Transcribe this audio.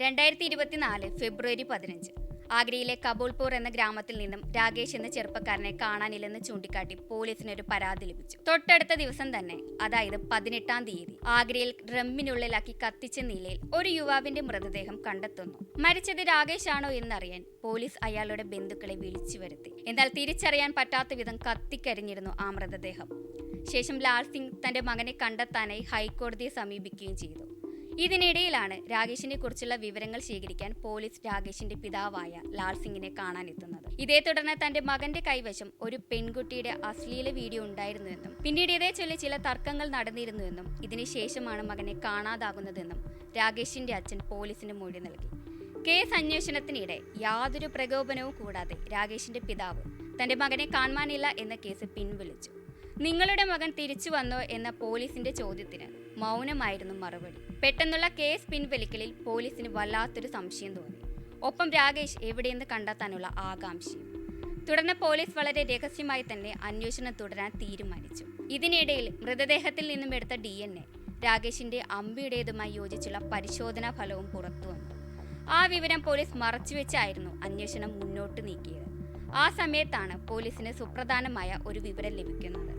2024 ഫെബ്രുവരി 15 ആഗ്രയിലെ കബൂൾപൂർ എന്ന ഗ്രാമത്തിൽ നിന്നും രാകേഷ് എന്ന ചെറുപ്പക്കാരനെ കാണാനില്ലെന്ന് ചൂണ്ടിക്കാട്ടി പോലീസിനൊരു പരാതി ലഭിച്ചു. തൊട്ടടുത്ത ദിവസം തന്നെ, അതായത് 18-ാം തീയതി, ആഗ്രയിൽ ഡ്രമ്മിനുള്ളിലാക്കി കത്തിച്ച നിലയിൽ ഒരു യുവാവിന്റെ മൃതദേഹം കണ്ടെത്തുന്നു. മരിച്ചത് രാകേഷ് ആണോ എന്നറിയാൻ പോലീസ് അയാളുടെ ബന്ധുക്കളെ വിളിച്ചു വരുത്തി. എന്നാൽ തിരിച്ചറിയാൻ പറ്റാത്ത വിധം കത്തിക്കരിഞ്ഞിരുന്നു ആ മൃതദേഹം. ശേഷം ലാൽ സിംഗ് തന്റെ മകനെ കണ്ടെത്താനായി ഹൈക്കോടതിയെ സമീപിക്കുകയും ചെയ്തു. ഇതിനിടയിലാണ് രാകേഷിനെ കുറിച്ചുള്ള വിവരങ്ങൾ ശേഖരിക്കാൻ പോലീസ് രാകേഷിന്റെ പിതാവായ ലാൽ സിംഗിനെ കാണാനെത്തുന്നത്. ഇതേ തുടർന്ന് തന്റെ മകന്റെ കൈവശം ഒരു പെൺകുട്ടിയുടെ അശ്ലീല വീഡിയോ ഉണ്ടായിരുന്നുവെന്നും പിന്നീട് ഇതേ ചൊല്ലി ചില തർക്കങ്ങൾ നടന്നിരുന്നുവെന്നും ഇതിനുശേഷമാണ് മകനെ കാണാതാകുന്നതെന്നും രാകേഷിന്റെ അച്ഛൻ പോലീസിന് മൊഴി നൽകി. കേസ് അന്വേഷണത്തിനിടെ യാതൊരു പ്രകോപനവും കൂടാതെ രാകേഷിന്റെ പിതാവ് തന്റെ മകനെ കാണാനില്ല എന്ന കേസ് പിൻവലിച്ചു. നിങ്ങളുടെ മകൻ തിരിച്ചു വന്നോ എന്ന പോലീസിന്റെ ചോദ്യത്തിന് മൗനമായിരുന്നു മറുപടി. പെട്ടെന്നുള്ള കേസ് പിൻവലിക്കലിൽ പോലീസിന് വല്ലാത്തൊരു സംശയം തോന്നി. ഒപ്പം രാകേഷ് എവിടെയെന്ന് കണ്ടെത്താനുള്ള ആകാംക്ഷയും. തുടർന്ന് പോലീസ് വളരെ രഹസ്യമായി തന്നെ അന്വേഷണം തുടരാൻ തീരുമാനിച്ചു. ഇതിനിടയിൽ മൃതദേഹത്തിൽ നിന്നും എടുത്ത DNA രാകേഷിന്റെ അമ്മയുടേതുമായി യോജിച്ചുള്ള പരിശോധനാ ഫലവും പുറത്തു വന്നു. ആ വിവരം പോലീസ് മറച്ചുവെച്ചായിരുന്നു അന്വേഷണം മുന്നോട്ട് നീക്കിയത്. ആ സമയത്താണ് പോലീസിന് സുപ്രധാനമായ ഒരു വിവരം ലഭിക്കുന്നത്.